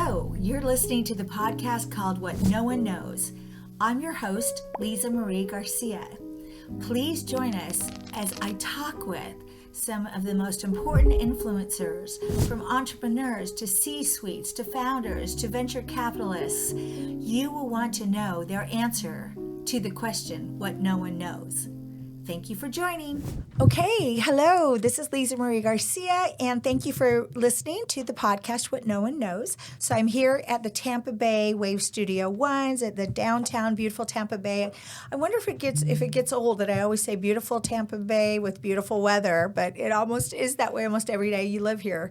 Hello, you're listening to the podcast called What No One Knows. I'm your host, Lisa Marie Garcia. Please join us as I talk with some of the most important influencers, from entrepreneurs to C-suites to founders to venture capitalists. You will want to know their answer to the question, what no one knows. Thank you for joining. Okay, hello, this is Lisa Marie Garcia, and thank you for listening to the podcast, What No One Knows. So I'm here at the Tampa Bay Wave Studio Ones at the downtown, beautiful Tampa Bay. I wonder if it gets old that I always say beautiful Tampa Bay with beautiful weather, but it almost is that way almost every day you live here.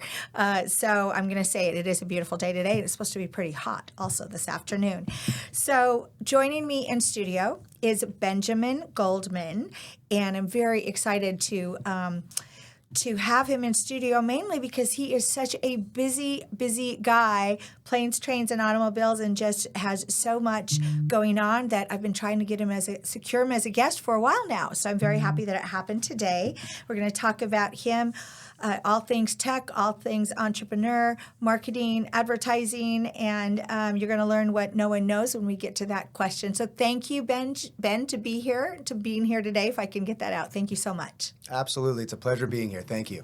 So I'm going to say it. It is a beautiful day today. It's supposed to be pretty hot also this afternoon. So joining me in studio is Benjamin Goldman, and I'm very excited to have him in studio, mainly because he is such a busy guy, planes, trains, and automobiles, and just has so much going on that I've been trying to secure him as a guest for a while now. So I'm very happy that it happened today. We're going to talk about him, all things tech, all things entrepreneur, marketing, advertising, and you're going to learn what no one knows when we get to that question. So thank you, Ben, to being here today, if I can get that out. Thank you so much. Absolutely. It's a pleasure being here. Thank you.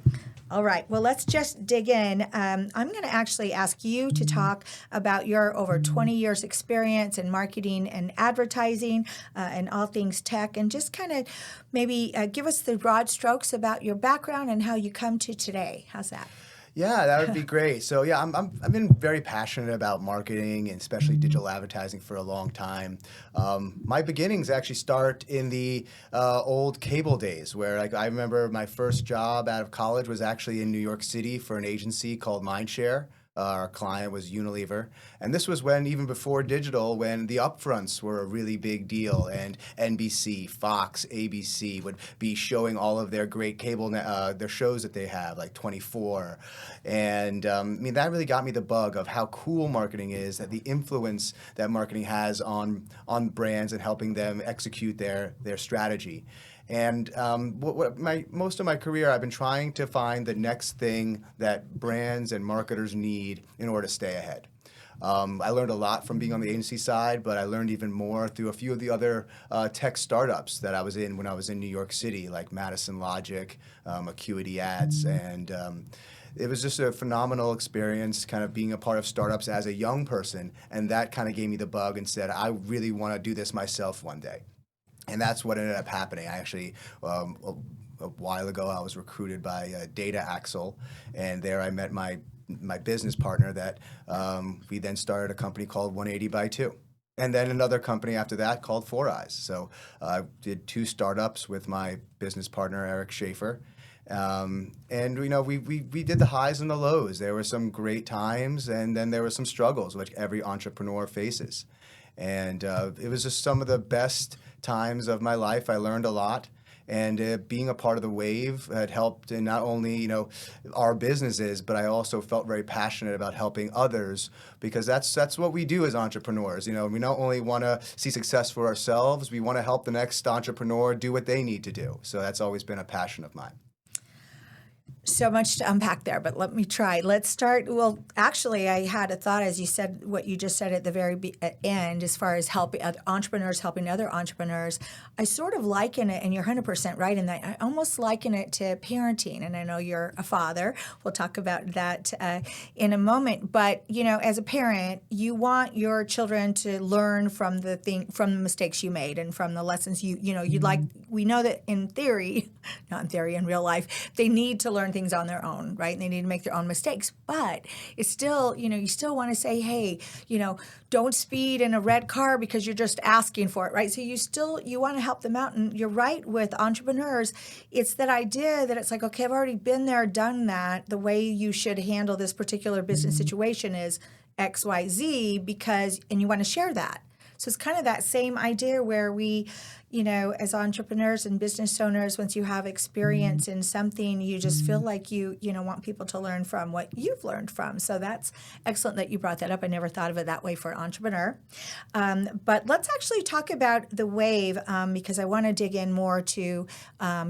All right. Well, let's just dig in. I'm going to actually ask you to talk about your over 20 years experience in marketing and advertising and all things tech, and just kind of maybe give us the broad strokes about your background and how you come to today. How's that? Yeah, that would be great. So yeah, I've been very passionate about marketing and especially digital advertising for a long time. My beginnings actually start in the old cable days, where I remember my first job out of college was actually in New York City for an agency called Mindshare. Our client was Unilever. And this was even before digital, when the upfronts were a really big deal, and NBC, Fox, ABC would be showing all of their great cable, their shows that they have, like 24. And that really got me the bug of how cool marketing is, that the influence that marketing has on brands and helping them execute their strategy. And most of my career, I've been trying to find the next thing that brands and marketers need in order to stay ahead. I learned a lot from being on the agency side, but I learned even more through a few of the other tech startups that I was in when I was in New York City, like Madison Logic, Acuity Ads, and it was just a phenomenal experience kind of being a part of startups as a young person, and that kind of gave me the bug and said, I really want to do this myself one day. And that's what ended up happening. I actually, a while ago, I was recruited by Data Axle, and there I met my business partner that we then started a company called 180 by 2. And then another company after that called 4 Eyes. So I did 2 startups with my business partner, Eric Schaefer. And we did the highs and the lows. There were some great times, and then there were some struggles, which every entrepreneur faces. And it was just some of the best times of my life. I learned a lot, and being a part of the Wave had helped in not only our businesses, but I also felt very passionate about helping others, because that's what we do as entrepreneurs. We not only want to see success for ourselves, we want to help the next entrepreneur do what they need to do. So that's always been a passion of mine. So much to unpack there, but let me try. Let's start. Well, actually, I had a thought as you said what you just said at the very end, as far as helping entrepreneurs helping other entrepreneurs. I sort of liken it, and you're 100% right in that. I almost liken it to parenting, and I know you're a father. We'll talk about that in a moment. But as a parent, you want your children to learn from the mistakes you made and from the lessons you'd like. We know that in theory, not in theory, in real life, they need to learn things on their own, right? And they need to make their own mistakes. But it's still, you still want to say, hey, don't speed in a red car because you're just asking for it, right? So you want to help them out. And you're right with entrepreneurs. It's that idea that it's like, okay, I've already been there, done that. The way you should handle this particular business situation is X, Y, Z, and you want to share that. So it's kind of that same idea where we, as entrepreneurs and business owners, once you have experience in something, you just feel like you want people to learn from what you've learned from. So that's excellent that you brought that up. I never thought of it that way for an entrepreneur. But let's actually talk about the Wave because I want to dig in more to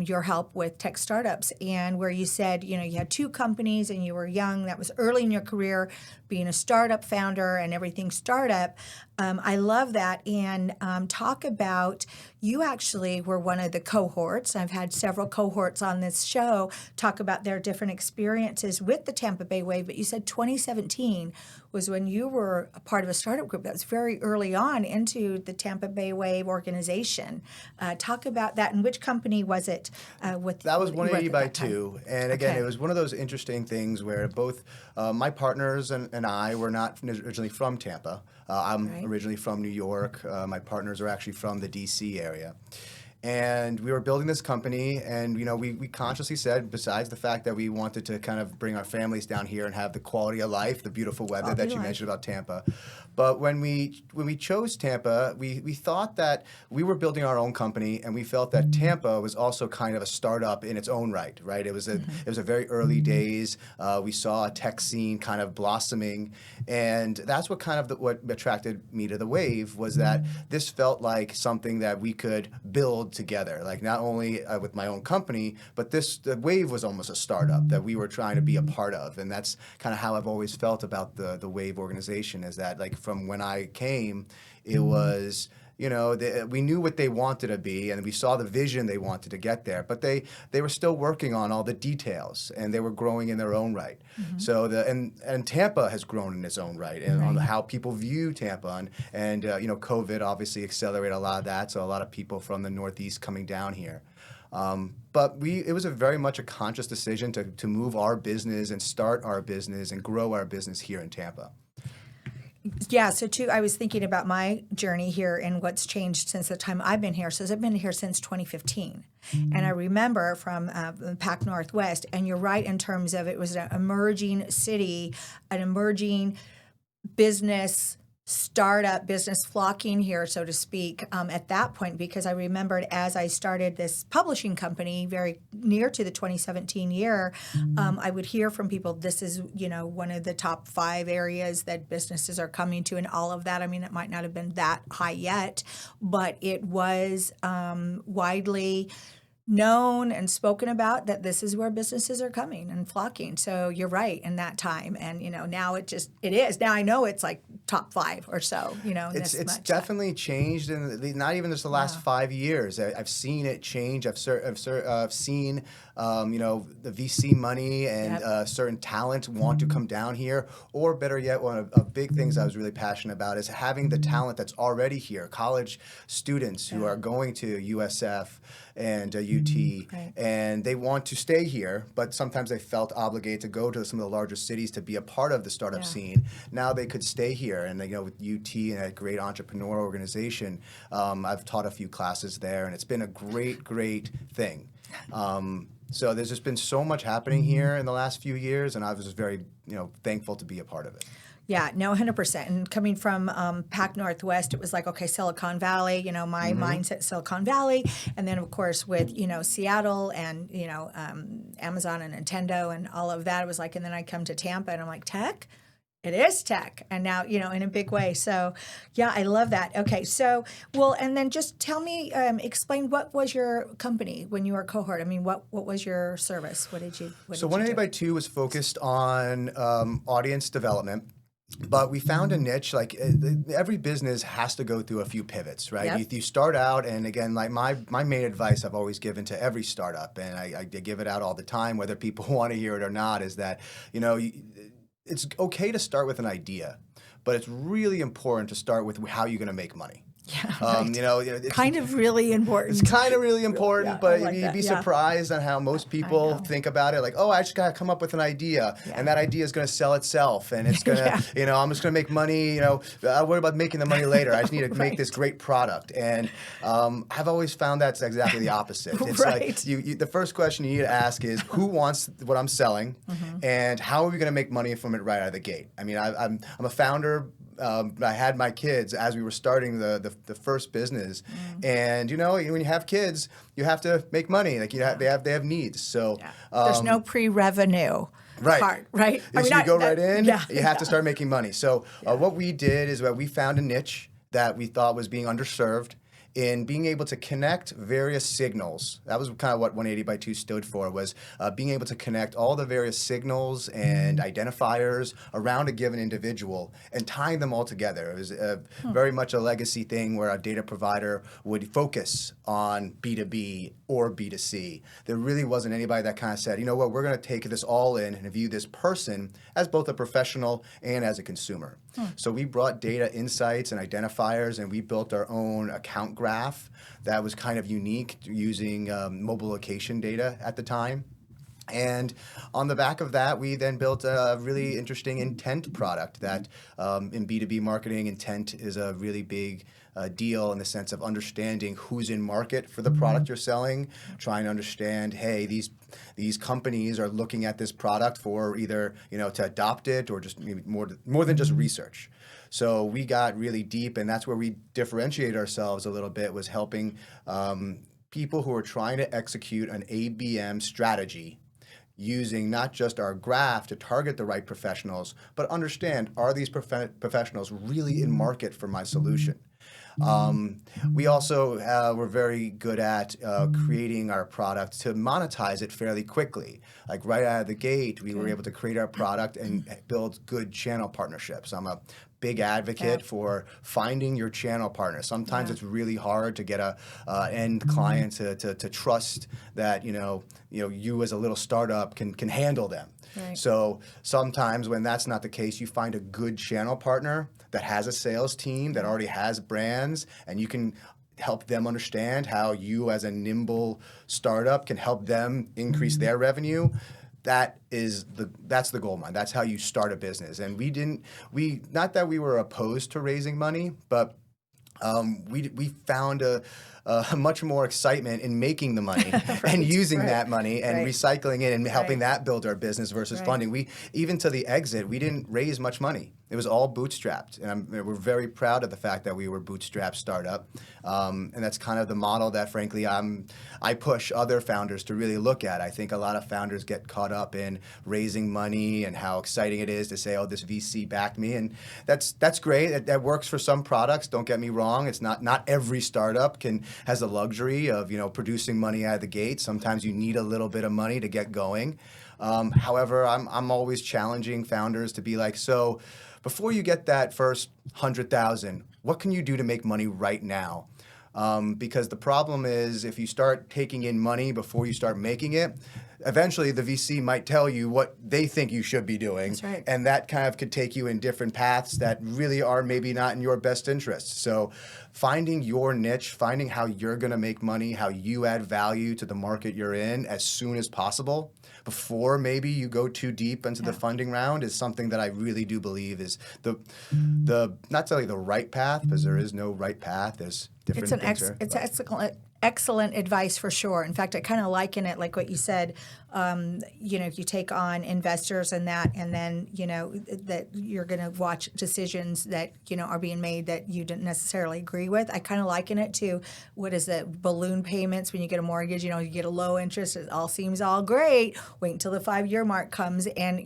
your help with tech startups, and where you said, you had 2 companies and you were young. That was early in your career, being a startup founder and everything startup. I love that. And talk about, you actually were one of the cohorts. I've had several cohorts on this show talk about their different experiences with the Tampa Bay Wave, but you said 2017 was when you were a part of a startup group that was very early on into the Tampa Bay Wave organization. Talk about that, and which company was it? That was 180 by 2. And again, It was one of those interesting things where both my partners and I were not originally from Tampa. I'm originally from New York. My partners are actually from the D.C. area. And we were building this company, and we consciously said, besides the fact that we wanted to kind of bring our families down here and have the quality of life, the beautiful weather that you mentioned about Tampa. But when we chose Tampa, we thought that we were building our own company, and we felt that Tampa was also kind of a startup in its own right? It was a very early days. We saw a tech scene kind of blossoming, and that's what kind of what attracted me to the Wave, was that this felt like something that we could build together, like not only with my own company, but the Wave was almost a startup that we were trying to be a part of. And that's kind of how I've always felt about the Wave organization, is that like from when I came, it was, we knew what they wanted to be, and we saw the vision they wanted to get there, but they were still working on all the details, and they were growing in their own right. So and Tampa has grown in its own right, and on how people view Tampa, and COVID obviously accelerated a lot of that, so a lot of people from the Northeast coming down here. But it was very much a conscious decision to move our business and start our business and grow our business here in Tampa. Yeah, so too, I was thinking about my journey here and what's changed since the time I've been here. So I've been here since 2015. And I remember from the Pac Northwest, and you're right in terms of it was an emerging city, an emerging startup business flocking here, so to speak, at that point, because I remembered as I started this publishing company very near to the 2017 year, I would hear from people, this is, one of the top 5 areas that businesses are coming to, and all of that. I mean, it might not have been that high yet, but it was widely known and spoken about that this is where businesses are coming and flocking. So you're right in that time. And, now it is. Now I know it's like top 5 or so, It's definitely changed in not even just the last 5 years. I've seen it change. I've seen, the VC money and certain talent want to come down here. Or better yet, one of big things I was really passionate about is having the talent that's already here, college students who are going to USF and UT, and they want to stay here, but sometimes they felt obligated to go to some of the larger cities to be a part of the startup scene. Now they could stay here, and with UT and a great entrepreneur organization, I've taught a few classes there, and it's been a great thing. So there's just been so much happening here in the last few years, and I was just very thankful to be a part of it. Yeah, no, 100%. And coming from Pac Northwest, it was like, okay, Silicon Valley, my mindset, Silicon Valley. And then, of course, with, Seattle and, Amazon and Nintendo and all of that, it was like, and then I come to Tampa and I'm like, tech? It is tech. And now, in a big way. So, yeah, I love that. Okay, so, well, and then just tell me, explain what was your company when you were a cohort? I mean, what was your service? What did you do? So 180 by 2 was focused on audience development. But we found a niche, like every business has to go through a few pivots, right? Yep. You start out, and again, like my main advice I've always given to every startup, and I give it out all the time, whether people want to hear it or not, is that, it's okay to start with an idea, but it's really important to start with how you're going to make money. Yeah, it's kind of really important. It's kind of really important, but like you'd be surprised on how most people think about it. Like, oh, I just got to come up with an idea, and that idea is going to sell itself, and it's going to, I'm just going to make money. I'll worry about making the money later. I just need to make this great product. And I've always found that's exactly the opposite. It's like the first question you need to ask is, who wants what I'm selling, and how are we going to make money from it right out of the gate? I mean, I'm a founder I had my kids as we were starting the first business, and when you have kids, you have to make money. Like they have needs. So there's no pre-revenue. Right. Part, right? You go right in, yeah, you have to start making money. So what we did is that we found a niche that we thought was being underserved in being able to connect various signals. That was kind of what 180 by 2 stood for, was being able to connect all the various signals and identifiers around a given individual and tying them all together. It was very much a legacy thing where a data provider would focus on B2B or B2C. There really wasn't anybody that kind of said, you know what, we're going to take this all in and view this person as both a professional and as a consumer. So we brought data insights and identifiers, and we built our own account graph that was kind of unique using mobile location data at the time. And on the back of that, we then built a really interesting intent product that in B2B marketing, intent is a really big deal in the sense of understanding who's in market for the product you're selling, trying to understand, hey, these companies are looking at this product for either to adopt it or just maybe more than just research. So we got really deep, and that's where we differentiate ourselves a little bit, was helping people who are trying to execute an ABM strategy using not just our graph to target the right professionals, but understand, are these professionals really in market for my solution? We also were very good at creating our product to monetize it fairly quickly. Like right out of the gate, we were able to create our product and build good channel partnerships. I'm a big advocate for finding your channel partner. Sometimes it's really hard to get a end client to trust that you as a little startup can handle them. Right. So sometimes when that's not the case, you find a good channel partner that has a sales team that already has brands, and you can help them understand how you as a nimble startup can help them increase their revenue. That's the gold mine. That's how you start a business. And we not that we were opposed to raising money, but we found a much more excitement in making the money and using that money and recycling it and helping that build our business versus funding. Even to the exit, we didn't raise much money. It was all bootstrapped, and we're very proud of the fact that we were bootstrapped startup, and that's kind of the model that, frankly, I push other founders to really look at. I think a lot of founders get caught up in raising money and how exciting it is to say, "Oh, this VC backed me," and that's great. That works for some products. Don't get me wrong; it's not every startup has the luxury of producing money out of the gate. Sometimes you need a little bit of money to get going. However, I'm always challenging founders to be like, so before you get that first 100,000, what can you do to make money right now? Because the problem is, if you start taking in money before you start making it, eventually the VC might tell you what they think you should be doing. That's right. And that kind of could take you in different paths that really are maybe not in your best interest. So finding your niche, finding how you're going to make money, how you add value to the market you're in as soon as possible, before maybe you go too deep into the funding round, is something that I really do believe is the not necessarily the right path, because there is no right path. There's different things. It's excellent advice for sure. In fact, I kind of liken it like what you said. If you take on investors and then that you're going to watch decisions that are being made that you didn't necessarily agree with. I kind of liken it to what is it, balloon payments when you get a mortgage. You get a low interest. It all seems all great. Wait until the 5-year mark comes, and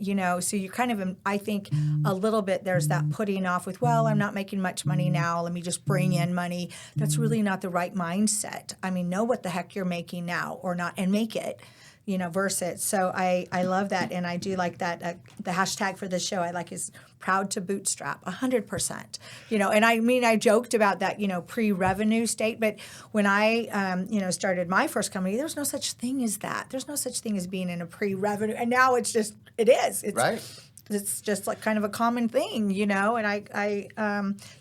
so you're kind of, I think, a little bit there's that putting off with, well, I'm not making much money now. Let me just bring in money. That's really not the right mindset. I mean, know what the heck you're making now or not, and make it. Versus. So I love that, and I do like that. The hashtag for this show I like is proud to bootstrap, 100%. And I joked about that, pre-revenue state, but when I, started my first company, there's no such thing as that. There's no such thing as being in a pre-revenue, and now it is. It's, right. It's just like kind of a common thing, and I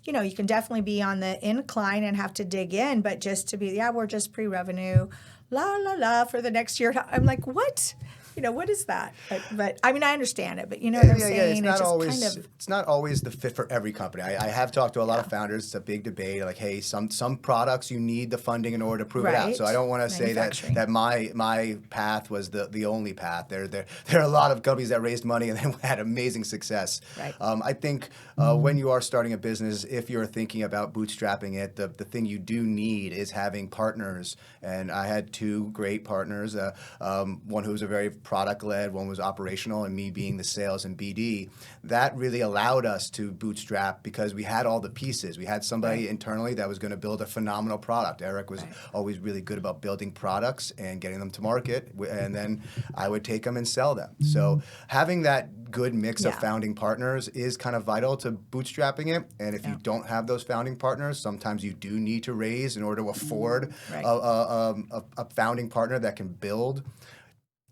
you can definitely be on the incline and have to dig in, but just to be, we're just pre-revenue, la, la, la, for the next year. I'm like, what? what is that? But I mean, I understand it, but you know what I'm saying? It's not always the fit for every company. I have talked to a lot of founders. It's a big debate. Like, hey, some products you need the funding in order to prove it out. So I don't want to say that my path was the only path. There are a lot of companies that raised money and then had amazing success. Right. I think when you are starting a business, if you're thinking about bootstrapping it, the thing you do need is having partners. And I had two great partners. One who was a very product-led, one was operational, and me being the sales and BD. That really allowed us to bootstrap because we had all the pieces. We had somebody internally that was going to build a phenomenal product. Eric was always really good about building products and getting them to market, and then I would take them and sell them. So having that good mix of founding partners is kind of vital to bootstrapping it. And if you don't have those founding partners, sometimes you do need to raise in order to afford a founding partner that can build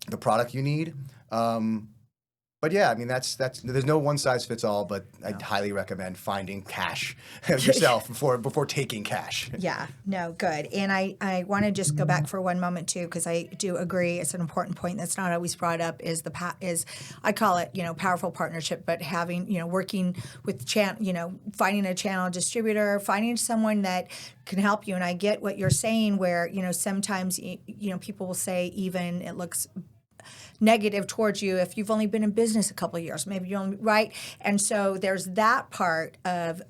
the product you need. But yeah, I mean, that's there's no one size fits all, but I'd highly recommend finding cash yourself before taking cash. Yeah, no, good. And I want to just go back for one moment too, because I do agree it's an important point that's not always brought up is I call it, powerful partnership, but having, working with finding a channel distributor, finding someone that can help you. And I get what you're saying where, sometimes, people will say even it looks negative towards you if you've only been in business a couple of years, maybe you only, right? And so there's that part of,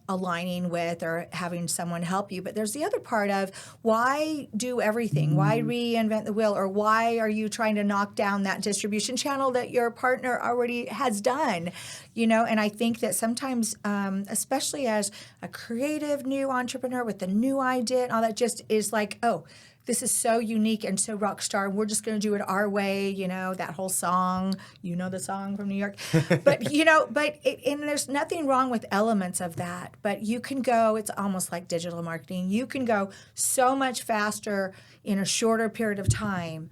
aligning with or having someone help you. But there's the other part of why do everything? Why reinvent the wheel? Or why are you trying to knock down that distribution channel that your partner already has done? And I think that sometimes, especially as a creative new entrepreneur with a new idea and all that just is like, oh, this is so unique and so rock star. We're just going to do it our way, that whole song, the song from New York. But, and there's nothing wrong with elements of that. But you can go, it's almost like digital marketing. You can go so much faster in a shorter period of time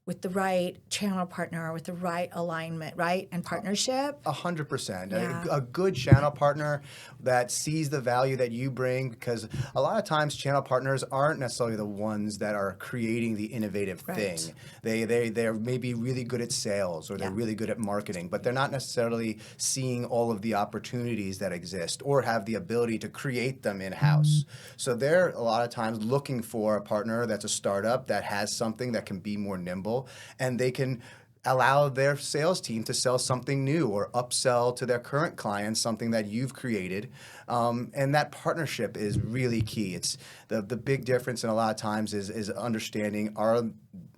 with the right channel partner, with the right alignment, right? And partnership. 100%. Yeah. A good channel partner that sees the value that you bring, because a lot of times channel partners aren't necessarily the ones that are creating the innovative thing. They're maybe really good at sales or they're really good at marketing, but they're not necessarily seeing all of the opportunities that exist or have the ability to create them in-house. So they're a lot of times looking for a partner that's a startup that has something that can be more nimble, and they can allow their sales team to sell something new or upsell to their current clients something that you've created. And that partnership is really key. It's the big difference, and a lot of times is understanding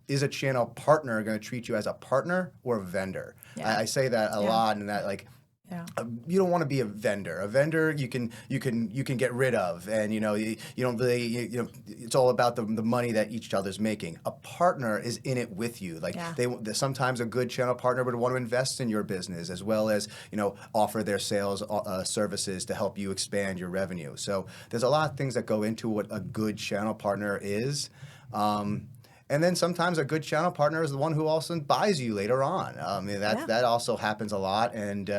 is a channel partner going to treat you as a partner or a vendor? Yeah. I say that a lot, and that you don't want to be a vendor. A vendor you can get rid of, and you don't really it's all about the money that each other's making. A partner is in it with you. Sometimes a good channel partner would want to invest in your business as well as offer their sales services to help you expand your revenue. So there's a lot of things that go into what a good channel partner is. And then sometimes a good channel partner is the one who also buys you later on. That also happens a lot, and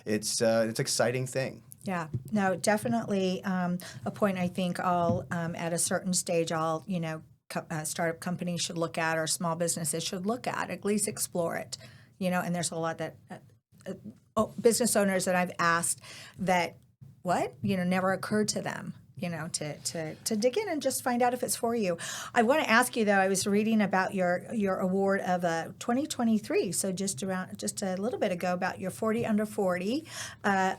it's an exciting thing. Yeah, no, definitely a point I think all at a certain stage startup companies should look at, or small businesses should look at least explore it. And there's a lot that business owners that I've asked that never occurred to them. To dig in and just find out if it's for you. I want to ask you though. I was reading about your award of 2023. So just a little bit ago, about your 40 under 40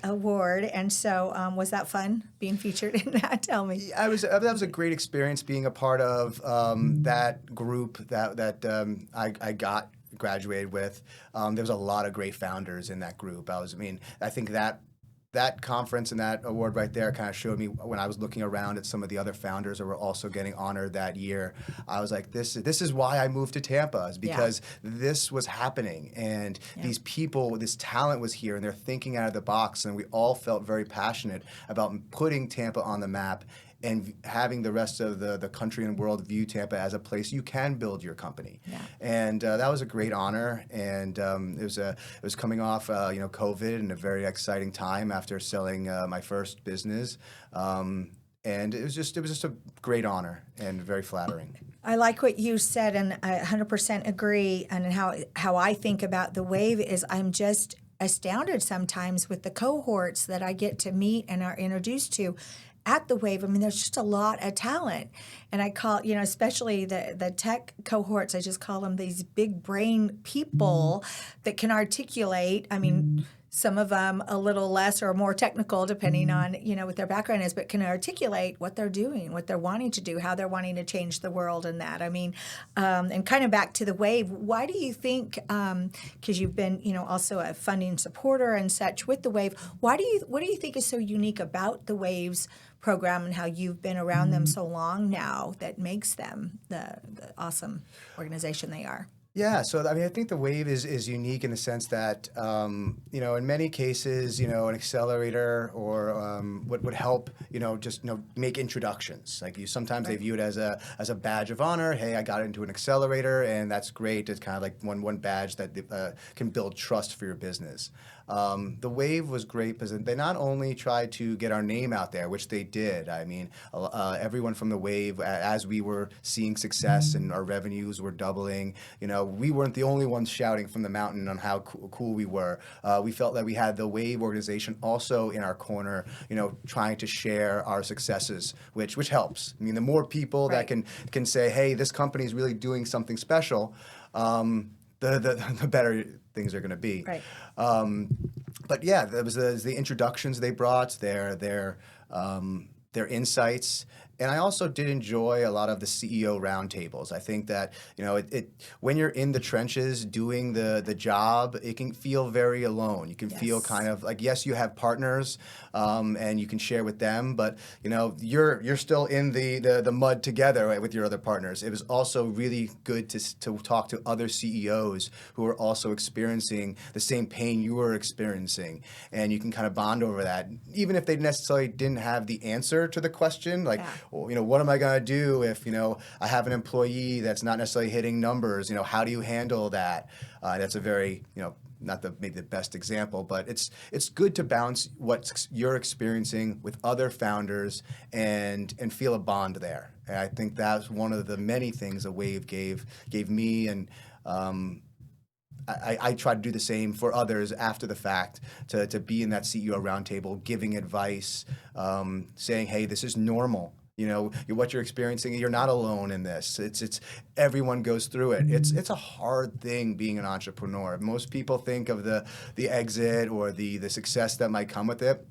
award. And so was that fun being featured in that? Tell me. That was a great experience being a part of that group that I graduated with. There was a lot of great founders in that group. I think that conference and that award right there kind of showed me, when I was looking around at some of the other founders that were also getting honored that year, I was like, this is why I moved to Tampa, is because this was happening, and these people, this talent was here, and they're thinking out of the box, and we all felt very passionate about putting Tampa on the map and having the rest of the country and world view Tampa as a place you can build your company. Yeah. And that was a great honor. And it was coming off COVID, and a very exciting time after selling my first business. And it was just a great honor and very flattering. I like what you said, and I 100% agree. And how I think about the Wave is I'm just astounded sometimes with the cohorts that I get to meet and are introduced to at the Wave. I mean, there's just a lot of talent. And I call, especially the tech cohorts, I just call them these big brain people that can articulate. I mean, some of them a little less or more technical, depending on, what their background is, but can articulate what they're doing, what they're wanting to do, how they're wanting to change the world and that. I mean, and kind of back to the Wave, why do you think, because you've been, also a funding supporter and such with the Wave, what do you think is so unique about the Wave's program and how you've been around them so long now that makes them the awesome organization they are? Yeah, so I mean, I think the Wave is unique in the sense that, in many cases, an accelerator or would help, just make introductions. Like sometimes they view it as a badge of honor. Hey, I got into an accelerator, and that's great. It's kind of like one badge that can build trust for your business. The Wave was great because they not only tried to get our name out there, which they did. I mean, everyone from the Wave, as we were seeing success and our revenues were doubling, we weren't the only ones shouting from the mountain on how cool we were. We felt that we had the Wave organization also in our corner, trying to share our successes, which helps. I mean, the more people that can say, hey, this company is really doing something special, the better things are going to be. Right. But yeah, there was the introductions they brought, their insights. And I also did enjoy a lot of the CEO roundtables. I think that, when you're in the trenches doing the job, it can feel very alone. You can feel kind of like, yes, you have partners, and you can share with them, but you're still in the mud together with your other partners. It was also really good to talk to other CEOs who are also experiencing the same pain you were experiencing, and you can kind of bond over that, even if they necessarily didn't have the answer to the question, like. Well, what am I going to do if, I have an employee that's not necessarily hitting numbers? How do you handle that? That's a very, not maybe the best example, but it's good to balance what you're experiencing with other founders and feel a bond there. And I think that's one of the many things the Wave gave me, and I try to do the same for others after the fact, to be in that CEO roundtable, giving advice, saying, hey, this is normal. What you're experiencing, you're not alone in this. It's everyone goes through it. It's a hard thing being an entrepreneur. Most people think of the exit or the success that might come with it.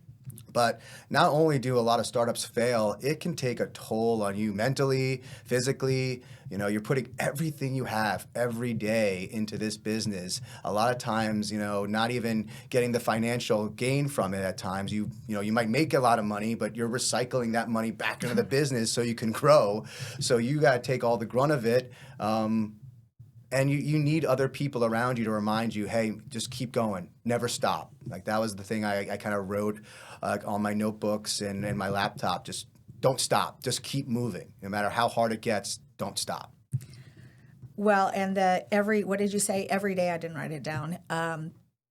But not only do a lot of startups fail, it can take a toll on you mentally, physically. You're putting everything you have every day into this business. A lot of times, not even getting the financial gain from it at times. You might make a lot of money, but you're recycling that money back into the business so you can grow. So you got to take all the grunt of it. And you need other people around you to remind you, hey, just keep going, never stop. Like that was the thing I kind of wrote on my notebooks and my laptop. Just don't stop. Just keep moving. No matter how hard it gets, don't stop. Well, and what did you say? Every day, I didn't write it down.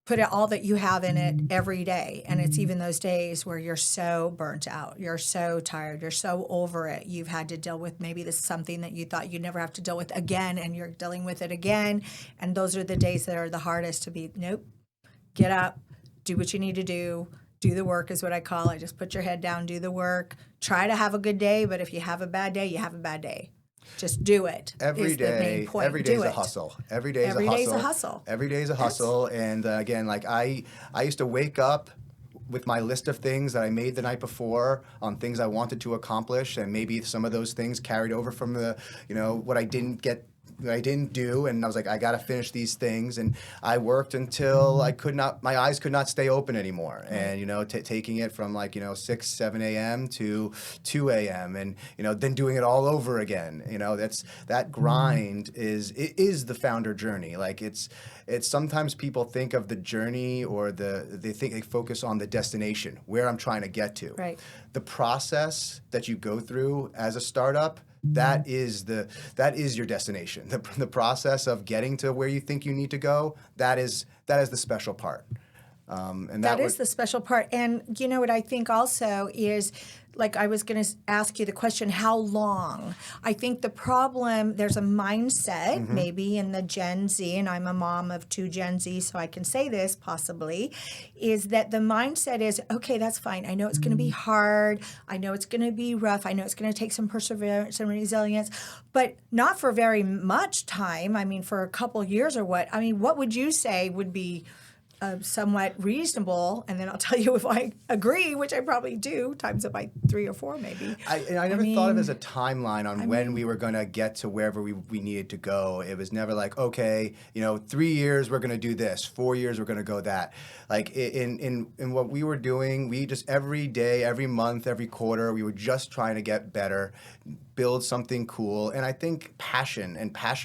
Put all that you have in it every day. And it's even those days where you're so burnt out, you're so tired, you're so over it. You've had to deal with maybe this something that you thought you'd never have to deal with again, and you're dealing with it again. And those are the days that are the hardest to be, nope, get up, do what you need to do the work is what I call it. Just put your head down, do the work, try to have a good day. But if you have a bad day, you have a bad day. Just do it. Every day is a hustle. Every day is a hustle. Every day is a hustle. And again, like I used to wake up with my list of things that I made the night before on things I wanted to accomplish, and maybe some of those things carried over from the, what I didn't do, and I was like, I got to finish these things, and I worked until my eyes could not stay open anymore, and taking it from 6, 7 a.m. to 2 a.m. and then doing it all over again. That grind is the founder journey. Like it's sometimes people think of the journey, or they focus on the destination, where I'm trying to get to. Right. The process that you go through as a startup, that is your destination. The process of getting to where you think you need to go, that is the special part. And that is the special part. And you know what I think also is, like I was going to ask you the question, how long? I think the problem, there's a mindset maybe in the Gen Z, and I'm a mom of 2 Gen Z, so I can say this possibly, is that the mindset is, okay, that's fine. I know it's going to be hard. I know it's going to be rough. I know it's going to take some perseverance and resilience, but not for very much time. I mean, for a couple years or what? I mean, what would you say would be somewhat reasonable, and then I'll tell you if I agree, which I probably do, times it by 3 or 4 maybe. I never thought of it as a timeline on when we were going to get to wherever we needed to go. It was never like, okay, 3 years we're going to do this, 4 years we're going to go that. Like in what we were doing, we just every day, every month, every quarter, we were just trying to get better, build something cool. And I think passion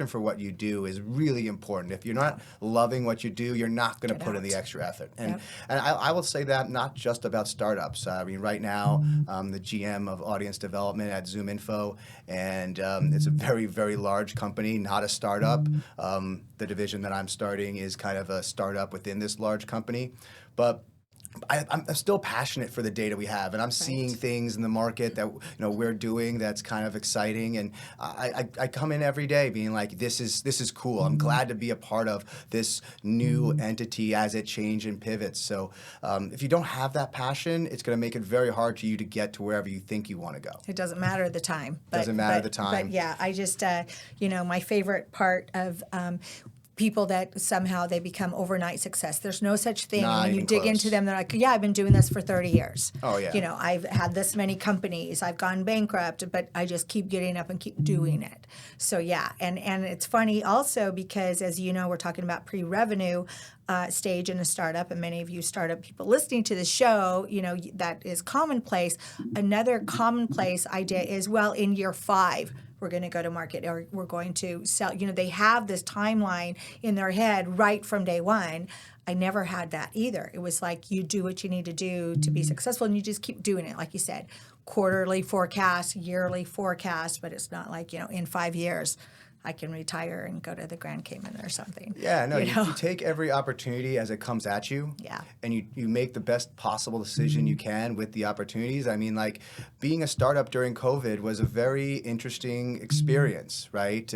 for what you do is really important. If you're not loving what you do, you're not going to put in the extra effort. And I will say that not just about startups. I mean, right now, I'm the GM of audience development at ZoomInfo, and it's a very, very large company, not a startup. The division that I'm starting is kind of a startup within this large company. But I'm still passionate for the data we have, and I'm seeing things in the market that we're doing that's kind of exciting, and I come in every day being like, this is cool. I'm glad to be a part of this new entity as it changes and pivots. So if you don't have that passion, it's going to make it very hard for you to get to wherever you think you want to go. It doesn't matter the time. Doesn't matter the time. But yeah, I just my favorite part of people that somehow they become overnight success. There's no such thing. Not when you dig close. into them, they're like, yeah, I've been doing this for 30 years. Oh, yeah. I've had this many companies. I've gone bankrupt, but I just keep getting up and keep doing it. So, yeah. And it's funny also because, as you know, we're talking about pre-revenue stage in a startup, and many of you startup people listening to the show, that is commonplace. Another commonplace idea is, well, in year 5, we're going to go to market, or we're going to sell. They have this timeline in their head right from day one. I never had that either. It was like you do what you need to do to be successful, and you just keep doing it. Like you said, quarterly forecast, yearly forecast, but it's not like, in 5 years, I can retire and go to the Grand Cayman or something. Yeah, no, you take every opportunity as it comes at you. Yeah. And you make the best possible decision you can with the opportunities. I mean, like, being a startup during COVID was a very interesting experience, right?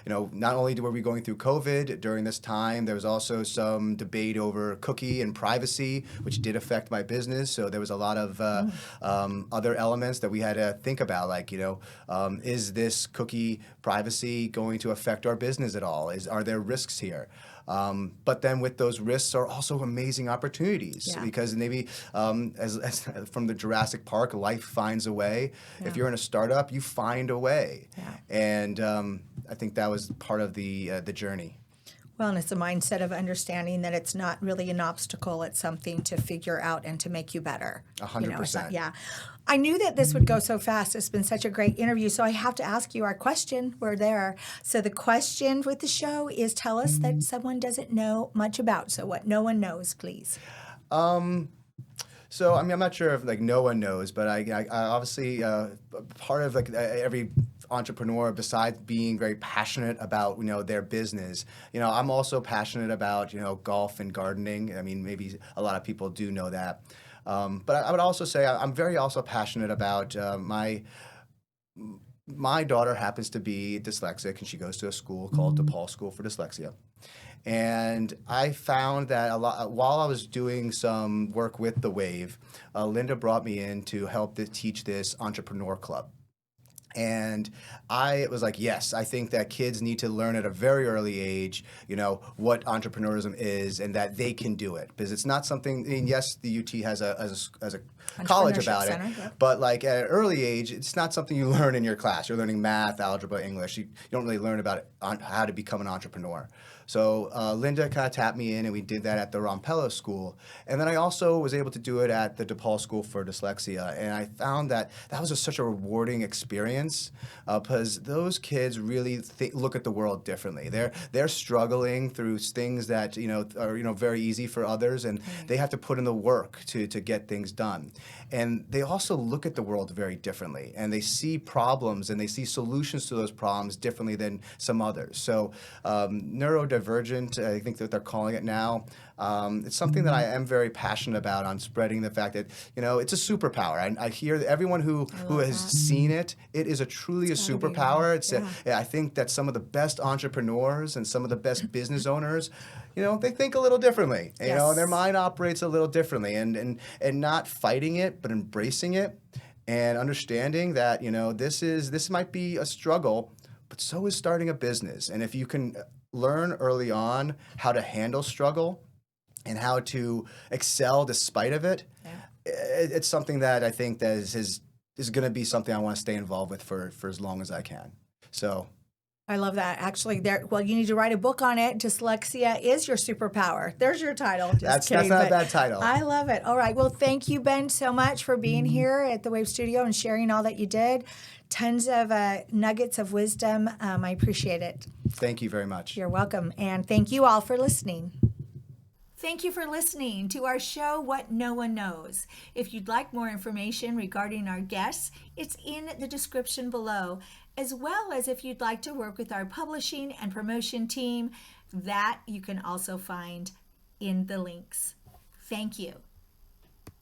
Not only were we going through COVID during this time, there was also some debate over cookie and privacy, which did affect my business. So there was a lot of other elements that we had to think about, like, is this cookie privacy going to affect our business at all? Are there risks here? But then with those risks are also amazing opportunities, because maybe as from the Jurassic Park, life finds a way. Yeah. If you're in a startup, you find a way. Yeah. And I think that was part of the journey. Well, and it's a mindset of understanding that it's not really an obstacle. It's something to figure out and to make you better. 100%. Yeah. I knew that this would go so fast. It's been such a great interview. So I have to ask you our question. We're there. So the question with the show is, tell us that someone doesn't know much about. So what no one knows, please. So, I mean, I'm not sure if, no one knows, but I obviously, part of, every entrepreneur, besides being very passionate about, their business, I'm also passionate about, golf and gardening. I mean, maybe a lot of people do know that. But I would also say I'm very also passionate about my daughter happens to be dyslexic, and she goes to a school called DePaul School for Dyslexia. And I found that while I was doing some work with the Wave, Linda brought me in to help teach this entrepreneur club. And I was like, yes, I think that kids need to learn at a very early age, what entrepreneurism is, and that they can do it. Because it's not something, yes, the UT has a college about it, but at an early age, it's not something you learn in your class. You're learning math, algebra, English. You don't really learn about it on how to become an entrepreneur. So Linda kind of tapped me in, and we did that at the Rompello School. And then I also was able to do it at the DePaul School for Dyslexia. And I found that was such a rewarding experience, because those kids really look at the world differently. They're struggling through things that are very easy for others, and they have to put in the work to get things done. And they also look at the world very differently, and they see problems and they see solutions to those problems differently than some others. So neurodiversity neurodivergent, I think that they're calling it now. It's something that I am very passionate about, on spreading the fact that, it's a superpower. I hear that everyone who has seen it, it is truly a superpower. I think that some of the best entrepreneurs and some of the best business owners, they think a little differently. And their mind operates a little differently, and not fighting it, but embracing it. And understanding that, this might be a struggle, but so is starting a business. And if you can learn early on how to handle struggle and how to excel despite of it, it's something that I think that is going to be something I want to stay involved with for as long as I can. So I love that. Actually, you need to write a book on it. Dyslexia is your superpower. There's your title. That's not a bad title. I love it. All right. Well, thank you, Ben, so much for being here at the Wave Studio and sharing all that you did. Tons of nuggets of wisdom. I appreciate it. Thank you very much. You're welcome. And thank you all for listening. Thank you for listening to our show, What No One Knows. If you'd like more information regarding our guests, it's in the description below, as well as if you'd like to work with our publishing and promotion team, that you can also find in the links. Thank you.